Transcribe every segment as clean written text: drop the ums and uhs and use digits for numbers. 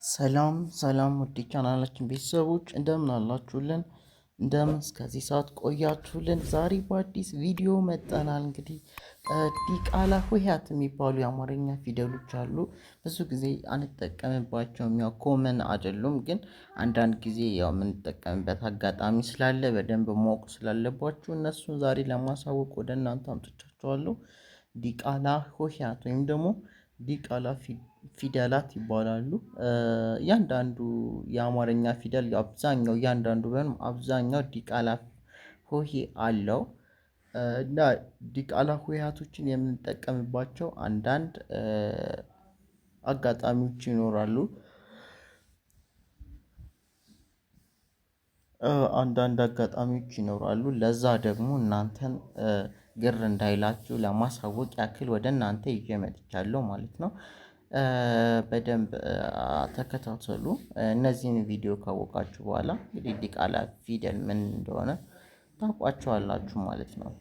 ሰላም ሰላም ውድ ቻናላችን ቤተሰቦች እንደምን አላችሁልን? እንደምን እስከዚህ ሰዓት ቆያችሁልን? ዛሬ በአዲስ ቪዲዮ መጠናል። እንግዲህ ዲቃላ ሆሄያት የሚባሉ የአማርኛ ፊደሎች አሉ። ብዙ ጊዜ አንጠቀምባቸውም፣ ያው ኮመን አይደሉም። ግን አንዳንድ ጊዜ ያው የምንጠቀምበት አጋጣሚ ስላለ በደንብ ማወቅ ስላለባችሁ እነሱን ዛሬ ለማሳወቅ ወደ እናንተ አምጥቻቸዋለሁ። ዲቃላ ሆሄያት ወይም ደግሞ ዲቃላ ፊደላት ይባላሉ። እያንዳንዱ የአማርኛ ፊደል አብዛኛው እያንዳንዱ ወይም አብዛኛው ዲቃላ ሆሄ አለው። እና ዲቃላ ሆሄያቶችን የምንጠቀምባቸው አንዳንድ አጋጣሚዎች ይኖራሉ። አንዳንድ አጋጣሚዎች ይኖራሉ። ለዛ ደግሞ እናንተን ግር እንዳይላችሁ ለማሳወቅ ያክል ወደ እናንተ ይዤ መጥቻለሁ ማለት ነው። በደንብ ተከታተሉ። እነዚህን ቪዲዮ ካወቃችሁ በኋላ እንግዲህ ዲቃላ ፊደል ምን እንደሆነ ታውቋቸዋላችሁ ማለት ነው።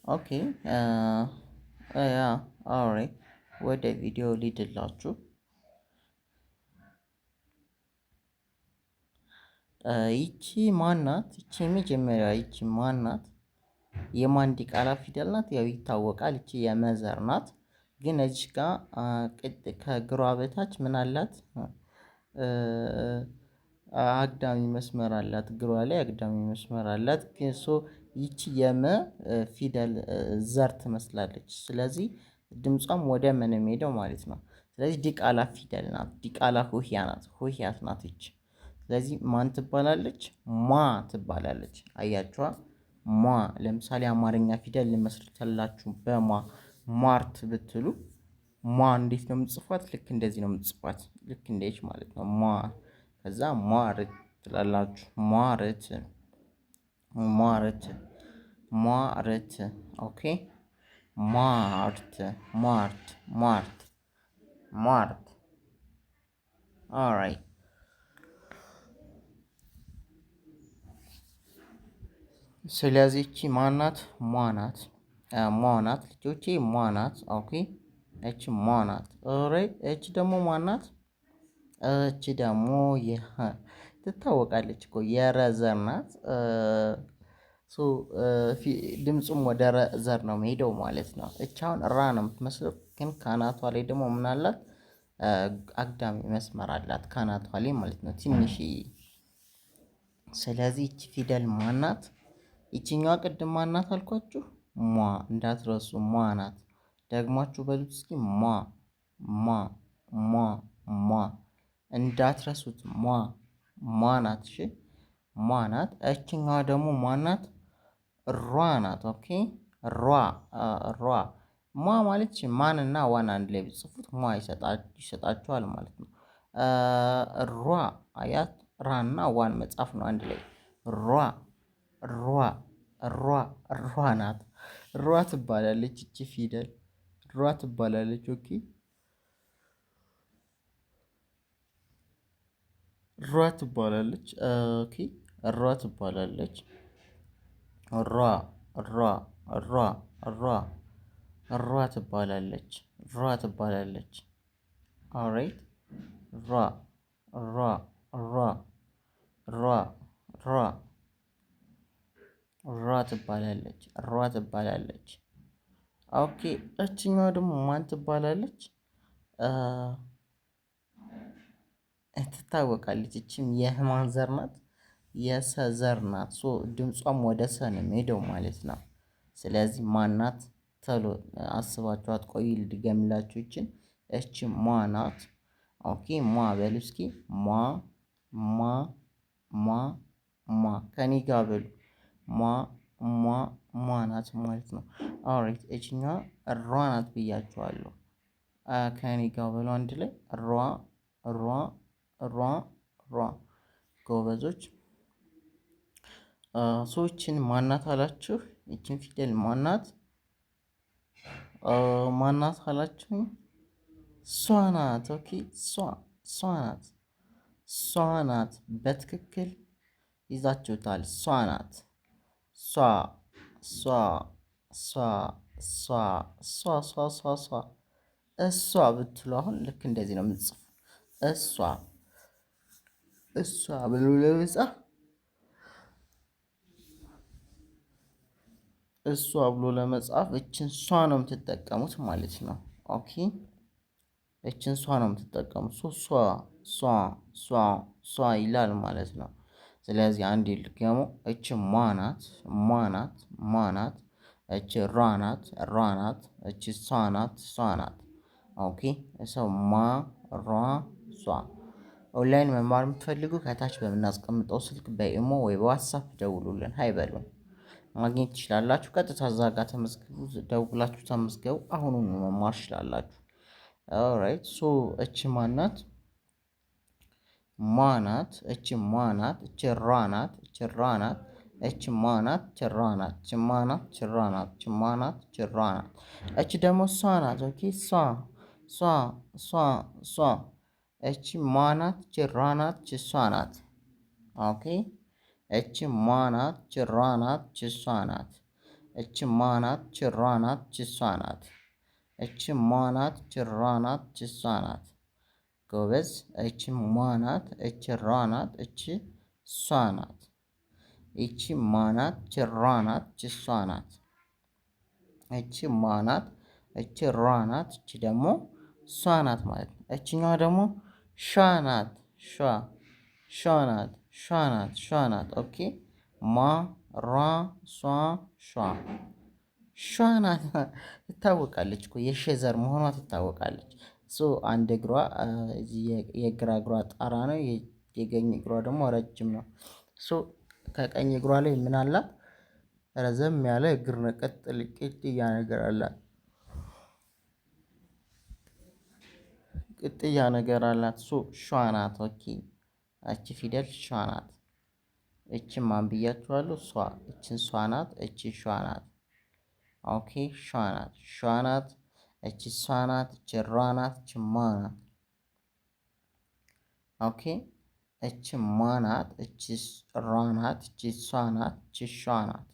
ኦኬ ያ ኦሬ ወደ ቪዲዮ ሊድላችሁ። ይቺ ማናት? ይቺ የመጀመሪያ ይቺ ማናት? የማን ዲቃላ ፊደል ናት? ያው ይታወቃል። ይቺ የመዘር ናት። ግን እዚህ ጋር ከግሯ በታች ምን አላት? አግዳሚ መስመር አላት። እግሯ ላይ አግዳሚ መስመር አላት። ግን ይቺ የመ ፊደል ዘር ትመስላለች። ስለዚህ ድምጿም ወደ ምን የሚሄደው ማለት ነው። ስለዚህ ዲቃላ ፊደል ናት። ዲቃላ ሆሄያ ናት። ሆሄያት ናት ይቺ። ስለዚህ ማን ትባላለች? ማ ትባላለች። አያችኋ? ማ ለምሳሌ አማርኛ ፊደል ልመስርትላችሁ በማ ማርት ብትሉ ማ እንዴት ነው የምትጽፏት? ልክ እንደዚህ ነው የምትጽፏት። ልክ እንደች ማለት ነው። ማ ከዛ ሟርት ትላላችሁ። ሟርት ሟርት ሟርት ኦኬ። ማርት ማርት ማርት ማርት ኦራይት። ስለዚህ እቺ ማናት? ሟናት ሟናት ልጆቼ ሟናት። ኦኬ እቺ ሟናት። ኦራይት እቺ ደግሞ ማናት? እቺ ደግሞ ትታወቃለች እኮ የረዘር ናት። ድምፁም ወደ ረዘር ነው የሚሄደው ማለት ነው። እቺ አሁን ራ ነው የምትመስለው፣ ግን ካናቷ ላይ ደግሞ ምን አላት? አግዳሚ መስመር አላት ካናቷ ላይ ማለት ነው፣ ትንሽዬ። ስለዚህ እቺ ፊደል ማናት? ይቺኛዋ ቅድም ማናት አልኳችሁ? ሟ እንዳትረሱ፣ ሟ ናት። ደግማችሁ በሉት እስኪ ሟ ሟ ሟ ሟ እንዳትረሱት። ሟ ሟ ናት። እሺ ሟ ናት። እችኛዋ ደግሞ ማናት? ሯ ናት። ኦኬ ሯ ሯ ሟ ማለት ማንና ዋን አንድ ላይ ብትጽፉት ሟ ይሰጣችኋል ማለት ነው። ሯ አያት ራና ዋን መጻፍ ነው አንድ ላይ። ሯ ሯ ሯ ሯ ናት። ሯ ትባላለች እቺ ፊደል ሯ ትባላለች። ኦኬ ሯ ትባላለች። ኦኬ ሯ ትባላለች። ሯ ሯ ሯ ሯ ሯ ትባላለች። ሯ ትባላለች። ኦራይት ሯ ሯ ሯ ሯ ሯ ሯ ትባላለች። ሯ ትባላለች። ኦኬ እችኛዋ ደግሞ ማን ትባላለች? ትታወቃለች። እችም የህማን ዘር ናት። የሰ ዘር ናት። ድምጿም ወደ ሰ ነው የሚሄደው ማለት ነው። ስለዚህ ማናት? ተሎ አስባችኋት ቆይ ልድገምላችሁ። እቺ ሟ ናት። ኦኬ ሟ በሉ እስኪ ሟ ሟ ሟ ሟ ከኔ ጋር በሉ ሟ ሟ ሟ ናት ማለት ነው። ኦራይት እቺኛዋ ሯ ናት ብያችኋለሁ። ከኔ ጋር በሉ አንድ ላይ ሯ ሯ ሯ ሯ። ጎበዞች። ሰዎችን ማናት አላችሁ? ይችን ፊደል ማናት? ማናት አላችሁኝ? ሷ ናት። ኦኬ ሷ ሷ ናት። ሷ ናት። በትክክል ይዛችሁታል። ሷ ናት። ሷ ሷ ሷ ሷ ሷ ሷ ሷ ሷ እሷ ብትሉ አሁን ልክ እንደዚህ ነው የምትጽፉ። እሷ እሷ ብሎ ለመጻፍ እሷ ብሎ ለመጻፍ እችን ሷ ነው የምትጠቀሙት ማለት ነው። ኦኬ እችን ሷ ነው የምትጠቀሙት። ሷ ሷ ሷ ሷ ይላል ማለት ነው። ስለዚህ አንዴ ልገሙ። እች ሟናት ሟናት ሟናት። እች ሯናት ሯናት። እች ሷናት ሷናት። ኦኬ ሰው ማ ሯ ሷ። ኦንላይን መማር የምትፈልጉ ከታች በምናስቀምጠው ስልክ በኢሞ ወይ በዋትሳፕ ደውሉልን፣ ሀይ በሉን፣ ማግኘት ትችላላችሁ። ቀጥታ እዛ ጋር ተመዝግቡ፣ ደውላችሁ ተመዝገቡ። አሁኑኑ መማር ትችላላችሁ። ኦራይት ሶ እች ማናት? ሟናት። እች ሟናት። እች ሯናት። እች ሯናት። እች ሟናት። እች ሯናት። እች ማናት። እች ሯናት። እች ማናት። እች ሯናት። እች ደግሞ ሷ ናት። ኦኬ ሷ ሷ ሷ ሷ። እች ማናት። እች ሯናት። እች ሷ ናት። ኦኬ እች ማናት። እች ሯናት። እች ሷ ናት። እች ማናት። እች ሯናት። እች ሷ ናት። እች ማናት። እች ሯናት። እች ሷ ናት። ጎበዝ። እች ማናት። እች ሯናት። እች ሷ ናት። እቺ ማናት። እች ሯናት። እች ሷ ናት። እቺ ማናት። እች ሯናት። እች ደግሞ ሷ ናት ማለት ነው። እችኛዋ ደግሞ ሿ ናት። ሿ ሿ ናት። ሿ ናት። ሿ ናት። ኦኬ ማ ሯ ሷ ሿ ሿ ናት። ትታወቃለች እኮ የሸ ዘር መሆኗ ትታወቃለች። ሶ አንድ እግሯ የግራ እግሯ ጣራ ነው። የቀኝ እግሯ ደግሞ ረጅም ነው። ሶ ከቀኝ እግሯ ላይ ምን አላት? ረዘም ያለ እግር ቀጥል ቅጥያ ነገር አላት። ቅጥያ ነገር አላት። ሶ ሿ ናት። ኦኬ እቺ ፊደል ሿ ናት። እቺ ማን ብያችኋለሁ? ሷ። እቺን ሷ ናት። እቺ ሿ ናት። ኦኬ ሿ ናት። ሿ ናት። እቺ ሷ ናት። እቺ ሯ ናት። እቺ ማ ናት። ኦኬ እቺ ማ ናት። እቺ ሯ ናት። እቺ ሷ ናት። እቺ ሿ ናት።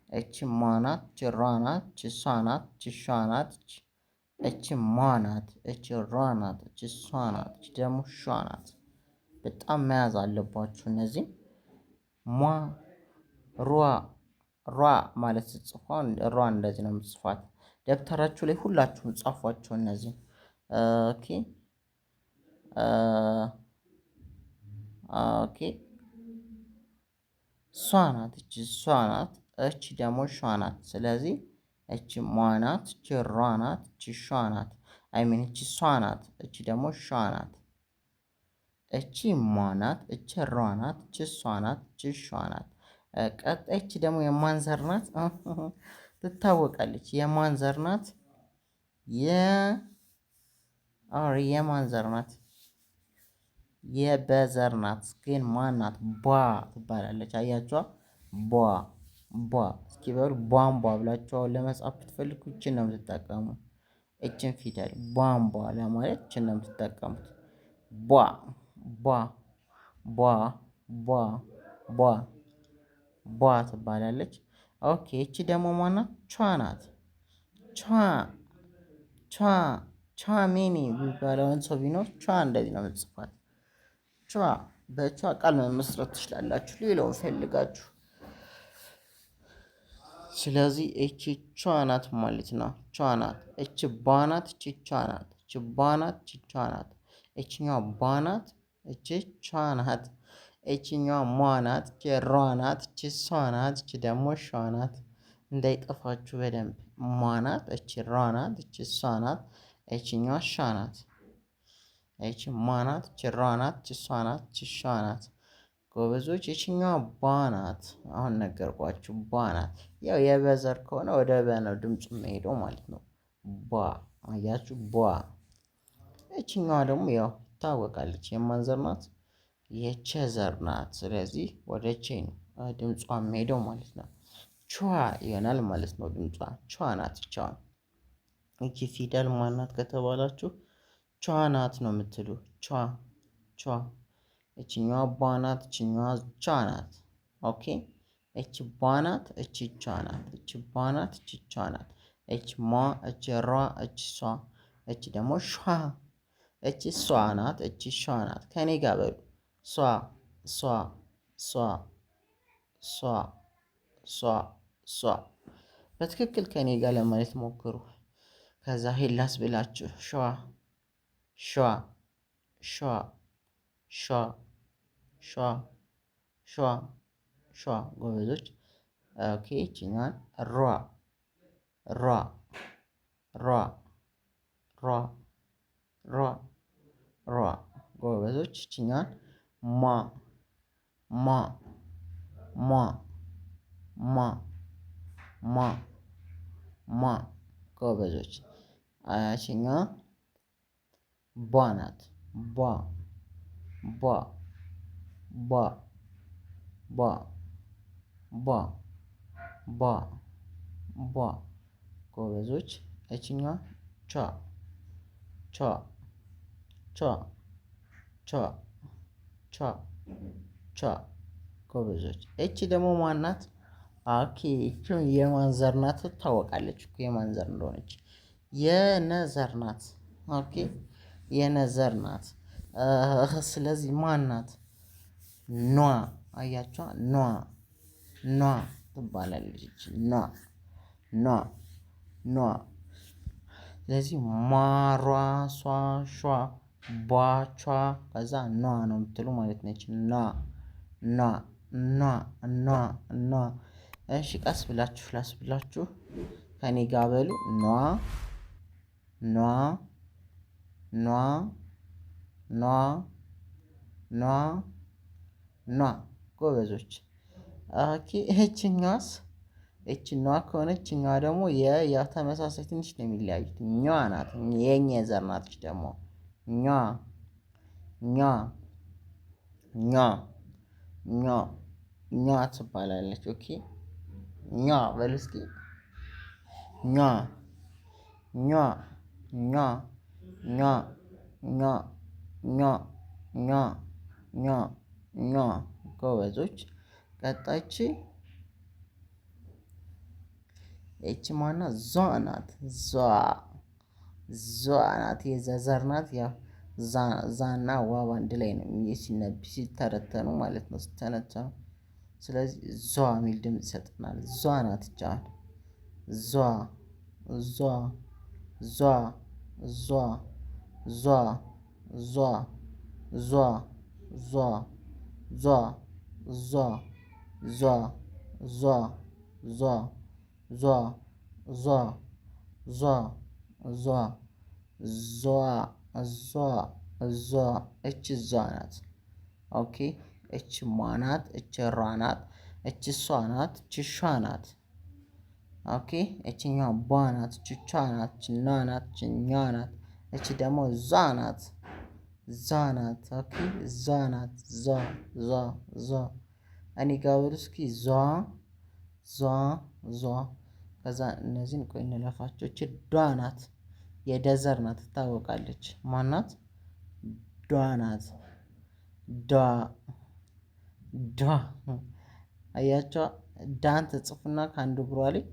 እቺ ማ ናት። እቺ ሯ ናት። እቺ ሷ ናት። እቺ ሿ ናት። እቺ ማ ናት። እቺ ሯ ናት። እቺ ሷ ናት። እቺ ደግሞ ሿ ናት። በጣም መያዝ አለባችሁ እነዚህ ሟ ሯ ሯ ማለት ስትጽፏ ሯ እንደዚህ ነው የምትጽፏት። ደብተራችሁ ላይ ሁላችሁም ጻፏቸው እነዚህ። ኦኬ ኦኬ ሷ ናት። እቺ ሷ ናት። እቺ ደግሞ ሿ ናት። ስለዚህ እቺ ሟ ናት። እቺ ሯ ናት። እቺ ሿ ናት። አይ ሚን እቺ ሷ ናት። እቺ ደግሞ ሿ ናት። እቺ ሟ ናት። እቺ ሯ ናት። እቺ ሷ ናት። እቺ ሿ ናት። ቀጣይ እቺ ደግሞ የማን ዘር ናት? ትታወቃለች። የማን ዘር ናት? የማን ዘር ናት? የበዘር ናት። ግን ማን ናት? ቧ ትባላለች። አያችኋ? ቧ ቧ። እስኪ በሉ ቧንቧ ብላችሁ ለመጻፍ ብትፈልጉ እችን ነው የምትጠቀሙ። እችን ፊደል ቧንቧ ለማለት እችን ነው የምትጠቀሙት። ቧ ቧ ቧ ቧ ቧ ቧ ትባላለች። ኦኬ እቺ ደግሞ ማናት? ቿ ናት። ቿ ቿ ቿ ሚኒ የሚባለውን ሰው ቢኖር ቿ እንደዚህ ነው የምትጽፋት። ቿ በቿ ቃል መመስረት ትችላላችሁ፣ ሌላውን ፈልጋችሁ። ስለዚህ እቺ ቿ ናት ማለት ነው። ቿ ናት። እቺ ባ ናት። እቺ ቿ ናት። እቺ ባ ናት። እቺ ቿ ናት። እቺኛዋ ባ ናት። እቺ ቿ ናት። እቺኛዋ ሟ ናት። እቺ ሯ ናት። እቺ ሷ ናት። እቺ ደግሞ ሿ ናት። እንዳይጠፋችሁ በደንብ ሟ ናት። እቺ ሯ ናት። እቺ ሷ ናት። እቺኛዋ ሻ ናት። እቺ ማ ናት። እቺ ሯ ናት። እቺ ሷ ናት። እቺ ሻ ናት። ጎበዞች ይችኛዋ ባ ናት። አሁን ነገርኳችሁ ባ ናት። ያው የበዘር ከሆነ ወደ በ ነው ድምፁ የሚሄደው ማለት ነው። ባ አያችሁ ባ። ይችኛዋ ደግሞ ያው ትታወቃለች። የማን ዘር ናት? የቸ ዘር ናት። ስለዚህ ወደ ቼ ነው ድምጿ የሚሄደው ማለት ነው። ቿ ይሆናል ማለት ነው ድምጿ። ቿ ናት። ቿ እቺ ፊደል ማናት ከተባላችሁ ቿ ናት ነው የምትሉ። ቿ ቿ። እችኛዋ ባ ናት። እችኛዋ ቿ ናት። ኦኬ እቺ ባ ናት። እቺ ቿ ናት። እቺ ባ ናት። እቺ ቿ ናት። እቺ ማ፣ እቺ ሯ፣ እቺ ሷ። እቺ ደግሞ ሿ። እቺ ሷ ናት። እቺ ሿ ናት። ከኔ ጋር በሉ ሷ ሷ ሷ ሷ ሷ ሷ። በትክክል ከኔ ጋር ለማለት ሞክሩ። ከዛ ሄላስ ብላችሁ ሸዋ ሸዋ ሸዋ ሸዋ ሸዋ ሸዋ ሸዋ። ጎበዞች። ኦኬ ይችኛዋን ሯ ሯ ሯ ሯ ሯ ሯ። ጎበዞች። ይችኛዋን ሟ ሟ ሟ ሟ ሟ ሟ። ጎበዞች። ይችኛዋ ቧ ናት። ቧ ቧ ቧ ቧ ቧ ቧ ቧ። ጎበዞች። ይችኛዋ ቿ ቿ ቿ ቿ ቿ ቿ። ጎበዞች። እቺ ደግሞ ማን ናት? ኦኬ እቺ የማን ዘር ናት? ትታወቃለች እኮ የማን ዘር እንደሆነች። የነዘር ናት። ኦኬ የነዘር ናት። ስለዚህ ማን ናት? ኗ። አያችኋ? ኗ ኗ ትባላለች። ኗ ኗ ኗ። ስለዚህ ሟሯ ሷ ሿ ቧ ቿ ከዛ ኗ ነው የምትሉ ማለት ነች። ኗ ኗ ኗ ኗ ኗ። እሺ ቀስ ብላችሁ ላስ ብላችሁ ከኔ ጋር በሉ ኗ ኗ ኗ ኗ ኗ ኗ። ጎበዞች። ኦኬ ይህችኛዋስ? ይችኛዋ ከሆነች እኛዋ ደግሞ ያ ተመሳሳይ ትንሽ ነው የሚለያዩት። ኛዋ ናት። የኛ ዘር ናት። ደግሞ ኛ ኛ ኛ ኛ ኛ ትባላለች። ኦኬ ኛ በሉ እስኪ ኛ ኛ ኛ ኛ ኛ ኛ ኛ ኛ ኛ። ጎበዞች። ቀጣይቺ ይቺ ማናት? ዟ ናት። ዟ ዟ ናት። የዘዘር ናት። ያው ዛና ዋ በአንድ ላይ ነው ሲተረተኑ ማለት ነው ሲተነተኑ። ስለዚህ ዟ የሚል ድምፅ ይሰጥናል። ዟ ናት። እቻዋን ዟ ዟ ዟ ዟ ዟ ዟ ዟ ዟ ዟ ዟ ዟ ዟ ዟ ዟ ዟ ዟ ዟ ዟ ዟ። እች ዟ ናት። ኦኬ እች ሟ ናት። እች ሯ ናት። እች ሷ ናት። እች ሿ ናት። ኦኬ እችኛዋ ቧ ናት። እች ቿ ናት። እች ኗ ናት። እች ኛ ናት። እች ደግሞ ዟ ናት። ዟ ናት። ኦኬ ዟ ናት። ዟ ዟ ዟ። እኔ ጋር በሉ እስኪ ዟ ዟ ዟ። ከዛ እነዚህን ቆይ እንለፋቸው። እች ዷ ናት። የደዘር ናት። ትታወቃለች። ማናት? ዷ ናት። ዷ ዷ። አያቸዋ። ዳን ትጽፉና ከአንዱ እግሯ ላይ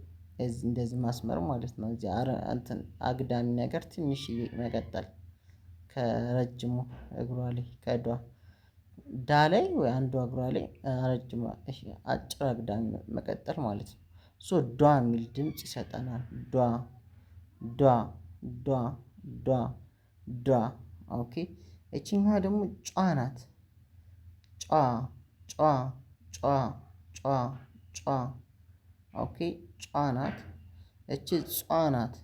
እንደዚህ ማስመር ማለት ነው። እዚህ እንትን አግዳሚ ነገር ትንሽዬ መቀጠል ከረጅሙ እግሯ ላይ ከዷ ዳ ላይ ወይ አንዷ እግሯ ላይ ረጅም አጭር አግዳሚ መቀጠል ማለት ነው። ሶ ዷ የሚል ድምጽ ይሰጠናል። ዷ ዷ ዷ ዷ ዷ። ኦኬ እቺኛዋ ደግሞ ጯ ናት። ጯ ጯ ጯ ጯ ጯ። ኦኬ ጯ ናት። እቺ ጿ ናት።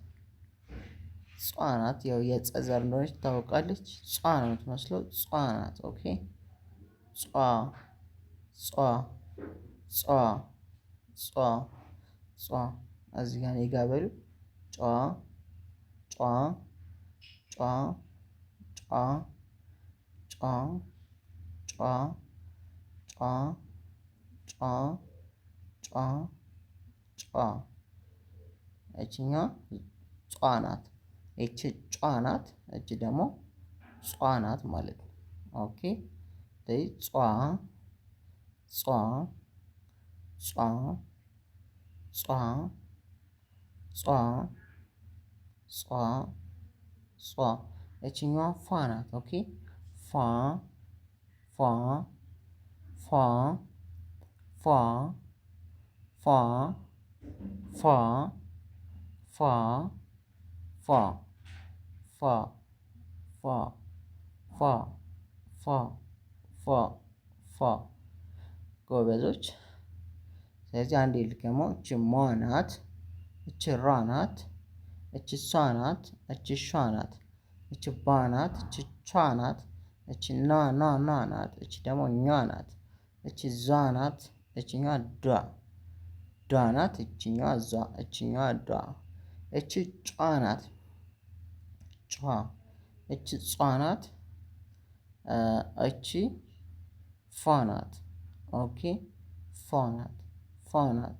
ጿ ናት። ያው የጸ ዘር እንደሆነች ትታወቃለች። ጿ ነው የምትመስለው። ጿ ናት። ኦኬ ጿ ጿ ጿ ጿ ጿ። እዚህ ጋር እኔ ጋር በሉ ጯ ጯ ጯ ጯ ጯ ጯ ጯ ጯ ጯ ጯ። እችኛዋ ጿ ናት። እቺ ጯ ናት። እቺ ደግሞ ጿ ናት ማለት ነው። ኦኬ ጿ ጿ ጿ ጿ ጿ ጿ ጿ እችኛዋ ፏ ናት። ኦኬ ፏ ፏ ፏ ፏ ፏ ፏ ፏ ፏ ፏ ፏ ፏ ፏ ፏ ፏ ጎበዞች። ስለዚህ አንዴ ልድገመው። እች ሟ ናት። እች ራ ናት። እች ሷ ናት። እች ሿ ናት። እች ባ ናት። እች ቿ ናት። እች ና ና ና ናት። እች ደግሞ ኟ ናት። እች ዟ ናት። እችኛዋ ዷ ዷ ናት። እችኛዋ ዟ እችኛዋ ዷ። እች ጯ ናት። ጯ እች ጿ ናት። እቺ ፏ ናት። ኦኬ ፏ ናት። ፏ ናት።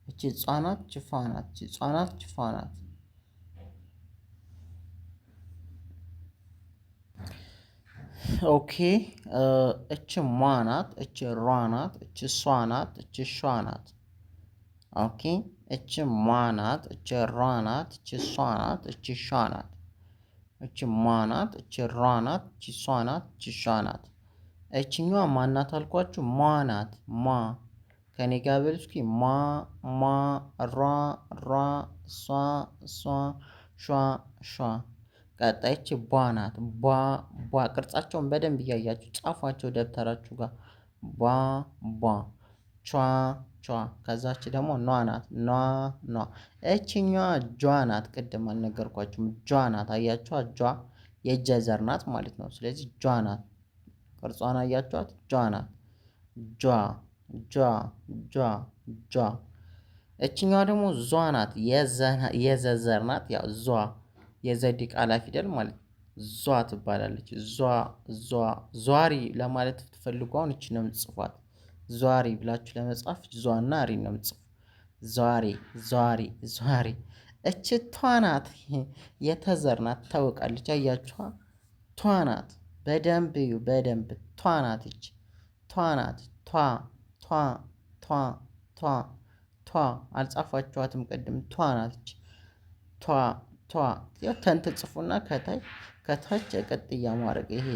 እቺ ጿ ናት። እቺ ፏ ናት። እቺ ጿ ናት። እቺ ፏ ናት። ኦኬ እች ሟ ናት። እች ሯ ናት። እች ሷ ናት። እች ሿ ናት። ኦኬ እች ሟ ናት። እች ሯ ናት። እች ሷ ናት። እች ሿ ናት። እች ሟ ናት። እች ሯ ናት። እች ሷ ናት። እች ሿ ናት። እችኛዋ ማናት አልኳችሁ? ሟ ናት። ሟ ከኔ ጋር በሉ እስኪ ሟ ሟ ሯ ሯ ሷ ሷ ሿ ሿ። ቀጣይች ቧ ናት። ቧ ቧ ቅርጻቸውን በደንብ እያያችሁ ጻፏቸው ደብተራችሁ ጋር ቧ ቧ ቿ ቿ። ከዛች ደግሞ ኗ ናት። ኗ ኗ። እችኛዋ ጇ ናት። ቅድም አልነገርኳችሁም? ጇ ናት። አያችኋ? ጇ የጀ ዘር ናት ማለት ነው። ስለዚህ ጇ ናት። ቅርጿን አያችኋት? ጇ ናት። ጇ ጇ ጇ ጇ። እችኛዋ ደግሞ ዟ ናት። የዘ ዘር ናት። ያው ዟ የዘ ዲቃላ ፊደል ማለት ዟ ትባላለች። ዟ ዟ ዟሪ ለማለት ትፈልጉ አሁን እቺ ነው የምትጽፏት። ዟሪ ብላችሁ ለመጻፍ ዟና ሪ ነው የምትጽፉ። ዟሪ ዟሪ ዟሪ። እች ቷ ናት። የተዘር ናት ታውቃለች። አያችኋ? ቷ ናት። በደንብ እዩ። በደንብ ቷ ናት። እች ቷ ናት። ቷ ቷ ቷ ቷ ቷ። አልጻፋችኋትም ቅድም? ቷ ናት። እች ቷ ቷ። ያው ተን ትጽፉና ከታች ቅጥያ ማድረግ ይሄ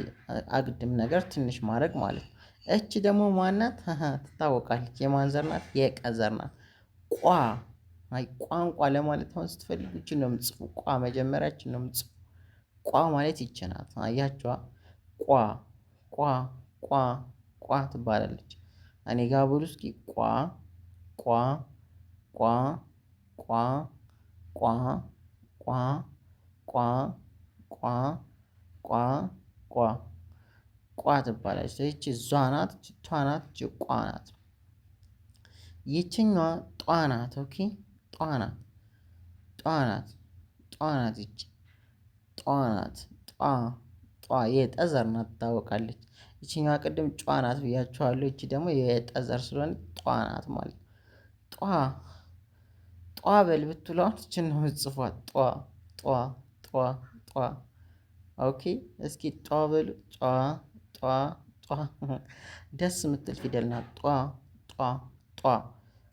አግድም ነገር ትንሽ ማድረግ ማለት ነው። እች ደግሞ ማናት? ትታወቃለች። የማን ዘር ናት? የቀ ዘር ናት። ቋ። አይ ቋንቋ ለማለት አሁን ስትፈልጉ እችን ነው የምትጽፉ። ቋ መጀመሪያችን ነው የምትጽፉ። ቋ ማለት ይች ናት። አያችኋ? ቋ ቋ ቋ ቋ ትባላለች። እኔ ጋር ብሉ እስኪ ቋ ቋ ቋ ቋ ቋ ቋ ቋ ቋ ቋ ቋ ቋ ትባላለች። ይቺ ዟ ናት። ቷ ናት። ቋ ናት። ይችኛዋ ጧ ናት። ኦኬ ጧ ናት። ጧ ናት። ጧ ናት። ይቺ ጧ ናት። ጧ ጧ የጠዘር ናት ትታወቃለች። ይችኛዋ ቅድም ጯ ናት ብያችኋለሁ። ይቺ ደግሞ የጠዘር ስለሆነ ጧ ናት ማለት ነው። ጧ ጧ በል ብትሏት ይችን ነው የምትጽፏት። ጧ ጧ ጧ ጧ። ኦኬ እስኪ ጧ በሉ። ጧ ጧ ጧ። ደስ የምትል ፊደል ናት። ጧ ጧ ጧ።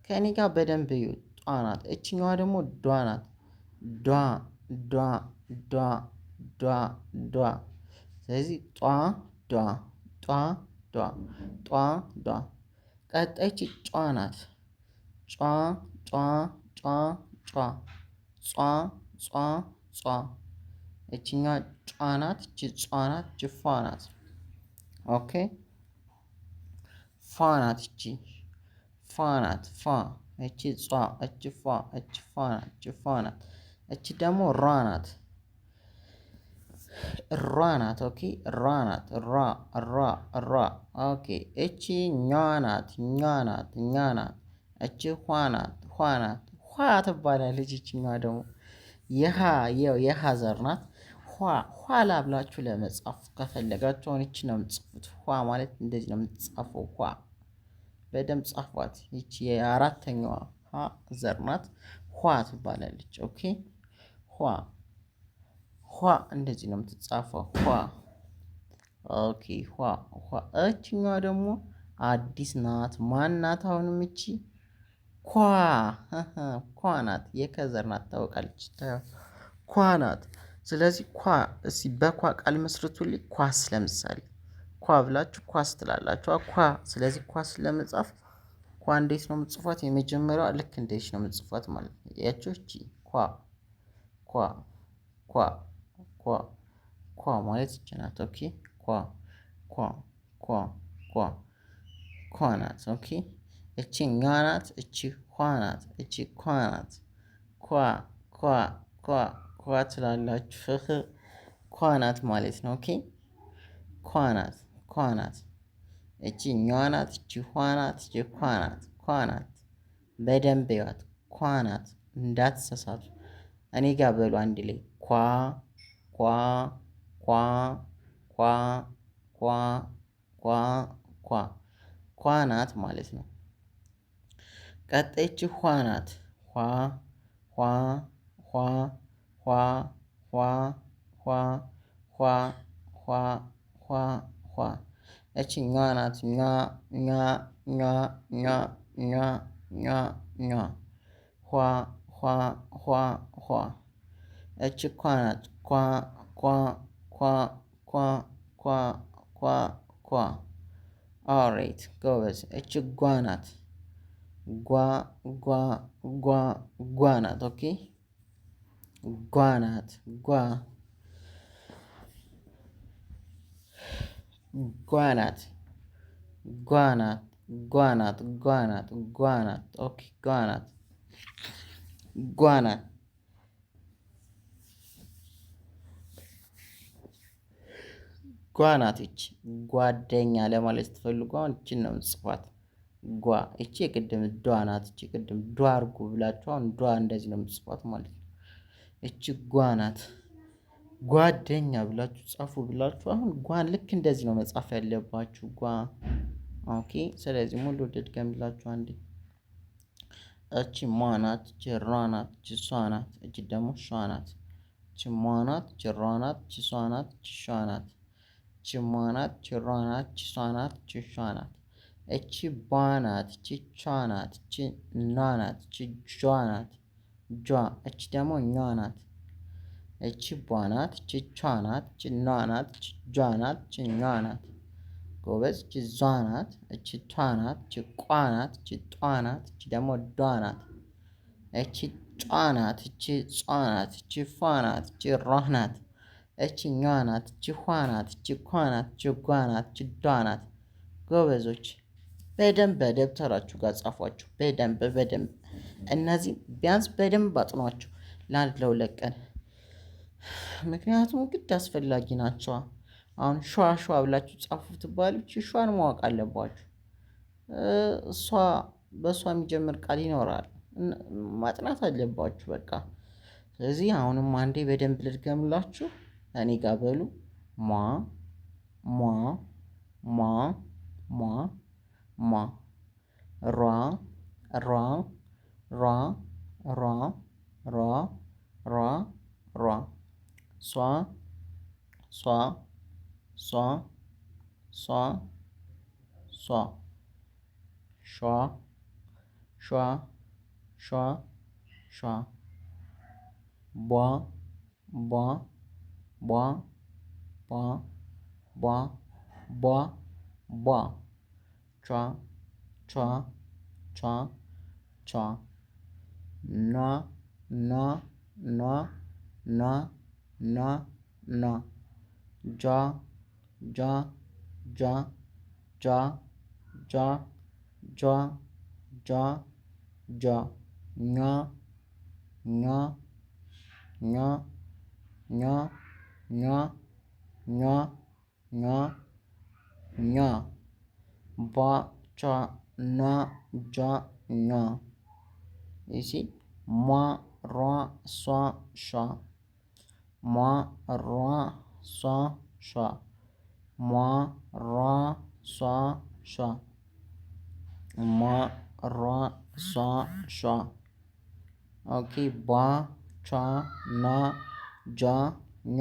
ከእኔ ጋር በደንብ እዩ። ጧ ናት። እችኛዋ ደግሞ ዷ ናት። ዷ ዷ ዷ ዷ ዷ። ስለዚህ ጧ ዷ ጧ ዷ ጧ ዷ። ቀጣይች ጯ ናት። ጯ ጯ ጯ ጯ ጿ ጿ ጿ። እችኛዋ ጯ ናት። እች ጿ ናት። እች ፏ ናት። ኦኬ ፏ ናት። እቺ ፏ ናት። ፏ እቺ ጿ እቺ ፏ እቺ ፏ ናት። እቺ ፏ ናት። እቺ ደግሞ ሯ ናት። ሯ ናት። ኦኬ ሯ ናት። ሯ ሯ ሯ። ኦኬ እቺ ኟ ናት። ኟ ናት። ኛ ናት። እቺ ኋ ናት። ኋ ናት። ኋ ትባላለች። እችኛዋ ደግሞ የሃ ዘር ናት። ኋላ ብላችሁ ለመጻፍ ከፈለጋችሁ አሁን ይቺ ነው የምትጽፉት። ኋ ማለት እንደዚህ ነው የምትጻፈው። ኋ በደንብ ጻፏት። ይቺ የአራተኛዋ ሀ ዘር ናት። ኋ ትባላለች። ኦኬ ኋ ኋ እንደዚህ ነው የምትጻፈው። ኋ ኦኬ ኋ ኋ። እችኛዋ ደግሞ አዲስ ናት። ማን ናት? አሁንም እቺ ኳ ናት። የከዘር ናት ታውቃለች። ኳ ናት። ስለዚህ ኳ እስኪ በኳ ቃል መስርቱልኝ። ኳስ ለምሳሌ ኳ ብላችሁ ኳስ ትላላችሁ ኳ። ስለዚህ ኳስ ለመጻፍ ኳ እንዴት ነው የምትጽፏት? የመጀመሪያዋ ልክ እንዴት ነው የምትጽፏት ማለት ነው። ያቸው እቺ ኳ ኳ ኳ ኳ ኳ ማለት ይችላል። ኦኬ ኳ ኳ ኳ ኳ ኳ ናት። ኦኬ እቺ ኛ ናት። እቺ ኳ ናት። እቺ ኳ ናት። ኳ ኳ ኳ ኳ ትላላችሁ። ኳ ናት ማለት ነው። ኦኬ ኳ ናት። ኳ ናት። እቺ ኛ ናት። እቺ ኳ ናት። እቺ ኳ ናት። ኳ ናት። በደንብ ይዋት። ኳ ናት። እንዳትሳሳቱ። እኔ ጋር በሉ አንድ ላይ ኳ ኳ ኳ ኳ ኳ ኳ ኳ ኳ ናት ማለት ነው። ቀጣይች ኋ ናት። ኋ ኋ ኋ ኋ ኋ ኋ ኋ ኋ ኋ ኋ እቺ ኛ ናት። ኛ ኛ ኛ ኛ ኛ ኛ ኛ ኋ ኋ ኋ ኋ እቺ ኳ ናት። ኳ ኳ ኳ ኳ ኳ ኳ ኳ ኦሬት ጎበዝ። እቺ ጓ ናት። ጓ ጓ ጓ ጓ ናት። ኦኬ ጓ ናት። ጓ ጓ ናት። ጓ ናት። ጓ ናት። ጓ ናት። ጓ ናት። ኦኬ ጓ ናት። ጓ ናት። ጓ ናት። ይቺ ጓደኛ ለማለት ስትፈልጉ አሁን ይቺን ነው የምትጽፏት። ጓ ይቺ የቅድም ዷ ናት። ይቺ ቅድም ዷ አድርጉ ብላችሁ አሁን ዷ እንደዚህ ነው የምትጽፏት ማለት ነው። ይቺ ጓ ናት። ጓደኛ ብላችሁ ጻፉ ብላችሁ አሁን ጓን ልክ እንደዚህ ነው መጻፍ ያለባችሁ። ጓ ኦኬ። ስለዚህ ሙሉ ልድገምላችሁ አንዴ። እቺ ሟ ናት። እቺ ሯ ናት። እቺ ሷ ናት። እቺ ደግሞ ሿ ናት። እቺ ሟ ናት። እቺ ሯ ናት። እቺ ሷ ናት። እቺ ሿ ናት። እቺ ሟ ናት። እቺ ሯ ናት። እቺ ሷ ናት። እቺ ሿ ናት። እቺ ቧ ናት። እቺ ቿ ናት። እቺ ኗ ናት። እቺ ጇ ናት። ጇ እቺ ደግሞ ኟ ናት። እቺ ቧ ናት። እቺ ቿ ናት። እቺ ኗ ናት። እቺ ጇ ናት። እቺ ኟ ናት። ጎበዝ። እቺ ዟ ናት። እቺ ቷ ናት። እቺ ቋ ናት። እቺ ጧ ናት። እቺ ደግሞ ዷ ናት። እቺ ጯ ናት። እቺ ጿ ናት። እቺ ፏ ናት። እቺ ሯ ናት። እቺ ኟ ናት። እቺ ኋ ናት። እቺ ኳ ናት። እቺ ጓ ናት። እቺ ዷ ናት። ጎበዞች በደንብ በደብተራችሁ ጋር ጻፏቸው። በደንብ እነዚህ ቢያንስ በደንብ አጥኗቸው ለአንድ ለሁለት ቀን። ምክንያቱም ግድ አስፈላጊ ናቸው። አሁን ሸዋ ብላችሁ ጻፉ ትባሉ ሸዋን ማወቅ አለባችሁ። እሷ በእሷ የሚጀምር ቃል ይኖራል። ማጥናት አለባችሁ በቃ። ስለዚህ አሁንም አንዴ በደንብ ልድገምላችሁ። እኔ ጋር በሉ ሟ ሟ ሟ ሟ ሟ ሯ ሯ ሯ ሯ ሯ ሯ ሯ ሷ ሷ ሷ ሷ ሷ ሿ ሿ ሿ ሿ ቧ ቧ ቧ ቧ ቧ ቧ ቧ ቿ ቿ ቿ ቿ ኗ ኗ ኗ ኗ ኗ ኗ ጇ ጇ ጇ ጇ ጇ ጇ ጇ ጇ ኟ ኟ ኟ ኟ ኟ ኟ ኟ ኟ ቧ ቿ ኗ ጇ ኟ ይሲ ሟ ሯ ሷ ሿ ሟ ሯ ሷ ሿ ሟ ሯ ሷ ሿ ሟ ሯ ሷ ሿ ኦኬ ቧ ቿ ኗ ጇ ኟ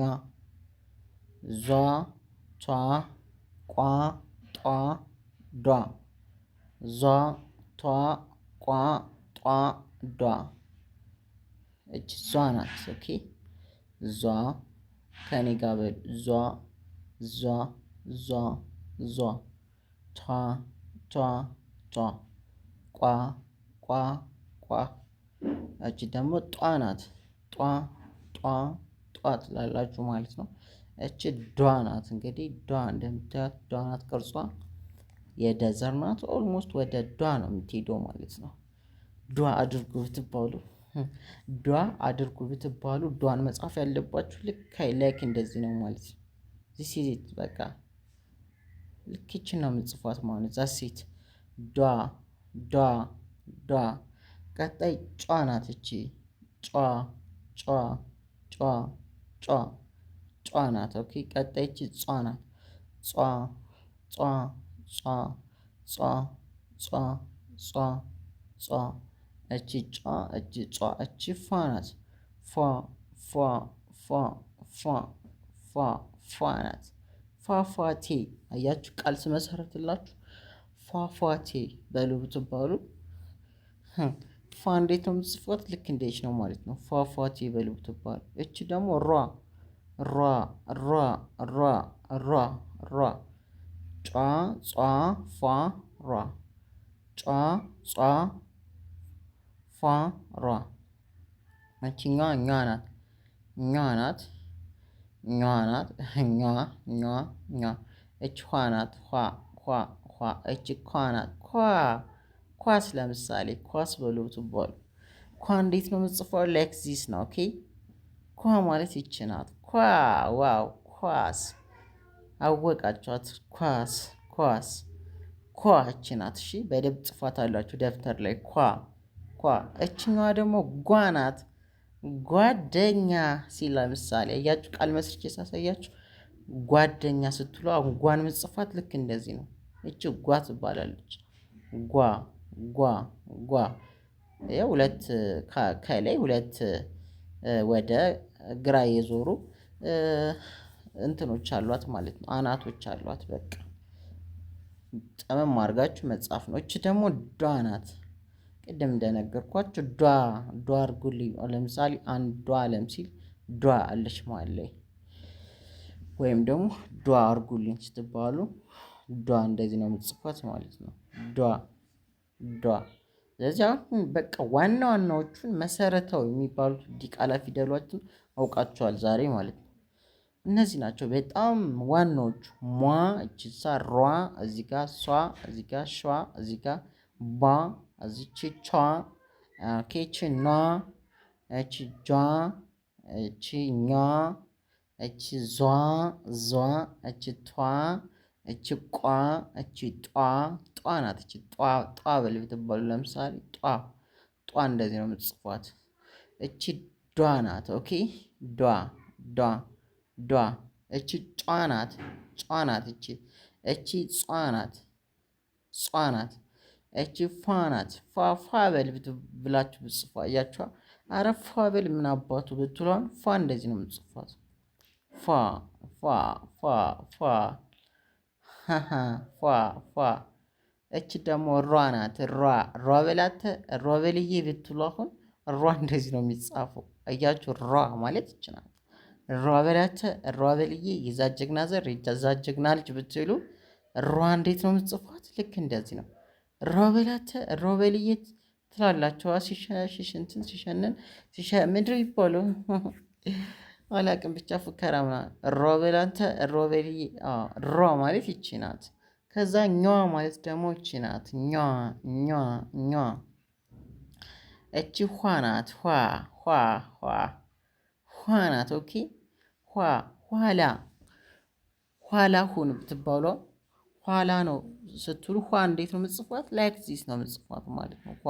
ዟ ቷ ቋ ጧ ዷ ዟ ቷ ቋ ጧ ዷ እች ዟ ናት። ኦኬ ዟ ከኔ ጋር በሉ። ዟ ዟ ዟ ዟ ቷ ቷ ቷ ቋ ቋ ቋ። እቺ ደግሞ ጧ ናት። ጧ ጧ ጧ ትላላችሁ ማለት ነው። እቺ ዷ ናት። እንግዲህ ዷ እንደምታዩት ዷ ናት። ቅርጿ የደዘር ናት። ኦልሞስት ወደ ዷ ነው የምትሄደው ማለት ነው። ዷ አድርጉ ብትባሉ ዷ አድርጉ ብትባሉ ዷን መጻፍ ያለባችሁ ልክ ላይክ እንደዚህ ነው ማለት ነው። ዚስ ኢዝ ኢት በቃ ልክ ይቺን ነው የምጽፏት ማለት ዛት ሴት ዷ ዷ ዷ። ቀጣይ ጯ ናት። እቺ ጯ ጯ ጯ ጯ ጯ ናት። ኦኬ ቀጣይ እቺ ጿ ናት። ጿ ጿ ጿ ጿ ጿ ጿ ጿ። እቺ ጯ እቺ ጿ እቺ ፏ ናት። ፏ ፏ ፏ ፏ ፏ ፏ ናት። ፏፏቴ አያችሁ ቃል ስመሰረትላችሁ ፏፏቴ በሉ ብትባሉ ፏ እንዴት ነው የምትጽፏት? ልክ እንደች ነው ማለት ነው። ፏፏቴ በሉ ብትባሉ። እቺ ደግሞ ሯ ሯ ሯ ሯ ሯ ሯ ጯ ጿ ፏ ሯ ጯ ጿ ፏ ሯ። እቺኛዋ ኛ ናት። ኛ ናት። ኛ ናት። ኛ ኛ ኛ። እች ኋ ናት። ኋ ኋ ኋ። እች ኳ ናት። ኳ ኳስ ለምሳሌ ኳስ በሉ ብትባሉ ኳ እንዴት ነው የምትጽፈው? ላይክ ዚስ ነው። ኦኬ ኳ ማለት ይች ናት። ኳ ዋው ኳስ አወቃችኋት። ኳስ ኳስ ኳ እች ናት። እሺ በደንብ ጽፏት አላችሁ ደብተር ላይ ኳ ኳ። እችኛዋ ደግሞ ጓ ናት። ጓደኛ ሲል ለምሳሌ እያችሁ ቃል መስርቼ ሳሳያችሁ ጓደኛ ስትሉ አሁን ጓን ምጽፋት ልክ እንደዚህ ነው። እቺ ጓ ትባላለች። ጓ ጓ ጓ። ይኸው ሁለት ከላይ ሁለት ወደ ግራ የዞሩ እንትኖች አሏት ማለት ነው። አናቶች አሏት። በቃ ጠመም አድርጋችሁ መጻፍ ነው። እቺ ደግሞ ዷ ናት። ቅድም እንደነገርኳችሁ ዷ ዷ አድርጉልኝ። ለምሳሌ አንዷ አለም ሲል ዷ አለች ማለት ላይ ወይም ደግሞ ዷ አድርጉልኝ ስትባሉ ዷ እንደዚህ ነው የምትጽፏት ማለት ነው። ዷ ዷ። ስለዚህ አሁን በቃ ዋና ዋናዎቹን መሰረታዊ የሚባሉት ዲቃላ ፊደሎችን አውቃቸዋል ዛሬ ማለት ነው። እነዚህ ናቸው በጣም ዋናዎቹ። ሟ እቺ ሳ ሯ እዚህ ጋር ሷ እዚህ ጋር ሿ እዚህ ጋር ባ እዚች ቿ ኬች ኗ እቺ ጇ እቺ ኛ እቺ ዟ ዟ እቺ ቷ እቺ ቋ እቺ ጧ ጧ ናት። እቺ ጧ ጧ በል ብትባሉ ለምሳሌ ጧ ጧ እንደዚህ ነው የምትጽፏት። እቺ ዷ ናት። ኦኬ ዷ ዷ ዷ። እቺ ጯ ናት። ጯ ናት። እቺ ጿ ናት። ጿ ናት። እቺ ፏ ናት። ፏ ፏ በል ብላችሁ ብትጽፏ አያችኋ። አረ ፏ በል ምን አባቱ ብትሏን ፏ እንደዚህ ነው የምትጽፏት። ፏ ፏ ፏ ፏ ፏ ፏ። እች ደግሞ ሯ ናት። ሯ ሯ በላተ ሯ በልዬ ብትሉ አሁን ሯ እንደዚህ ነው የሚጻፈው። አያችሁ ሯ ማለት ይች ናት። ሯ በላተ ሯ በልዬ የዛ ጀግና ዘር የዛ ጀግና ልጅ ብትሉ ሯ እንዴት ነው የምትጽፏት? ልክ እንደዚህ ነው። ሯ በላተ ሯ በልዬ ትላላችሁ። ሲሸንትን ሲሸንን ምድር ይባሉ አላቅም ብቻ ፉከራ ምናምን። ሯ በላንተ ሯ በልዬ ሯ ማለት ይቺ ናት። ከዛ ኛዋ ማለት ደግሞ ይቺ ናት። ኛ ኛ ኛ። እቺ ኋ ናት። ኋ ኋ ኋ ኋ ናት። ኦኬ ኋ ኋላ ኋላ ሁን ብትባሏ ኋላ ነው ስትሉ ኋ እንዴት ነው የምጽፏት? ላይክ ዚስ ነው የምጽፏት ማለት ነው። ኋ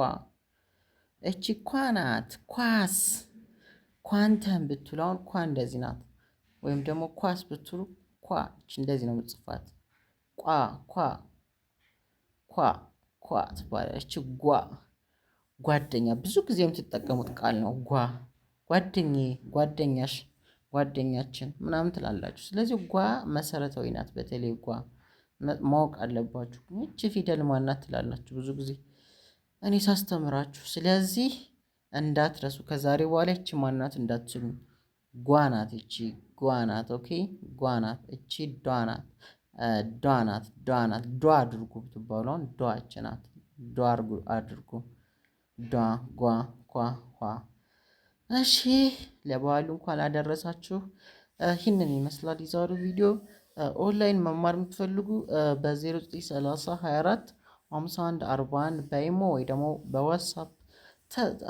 እቺ ኳ ናት። ኳስ ኳንተም ብትሉ አሁን ኳ እንደዚህ ናት። ወይም ደግሞ ኳስ ብትሉ ኳ እቺ እንደዚህ ነው የምጽፋት። ቋ ኳ ኳ ኳ ትባላለች። ጓ ጓደኛ ብዙ ጊዜ የምትጠቀሙት ቃል ነው። ጓ ጓደኛዬ፣ ጓደኛሽ፣ ጓደኛችን ምናምን ትላላችሁ። ስለዚህ ጓ መሰረታዊ ናት። በተለይ ጓ ማወቅ አለባችሁ። ይቺ ፊደል ማናት ትላላችሁ ብዙ ጊዜ እኔ ሳስተምራችሁ። ስለዚህ እንዳትረሱ። ከዛሬ በኋላ ይቺ ማናት እንዳትሉኝ። ጓ ናት። ይቺ ጓ ናት። ኦኬ ጓ ናት። እቺ ዷ ናት። ዷ ናት። ዷ ናት። ዷ አድርጉ ብትባሉ አሁን ዷች ናት። ዷ አድርጉ። ዷ ጓ ኳ ኋ። እሺ ለበዓሉ እንኳን አደረሳችሁ። ይህንን ይመስላል የዛሬው ቪዲዮ። ኦንላይን መማር የምትፈልጉ በ0930 24 51 41 በኢሞ ወይ ደግሞ በዋትሳፕ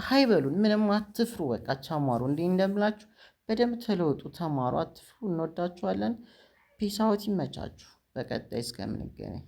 ሀይ በሉን። ምንም አትፍሩ። በቃ ተማሩ። እንዲህ እንደምላችሁ በደንብ ተለወጡ፣ ተማሩ፣ አትፍሩ። እንወዳችኋለን። ፒስ አውት። ይመቻችሁ። በቀጣይ እስከምንገናኝ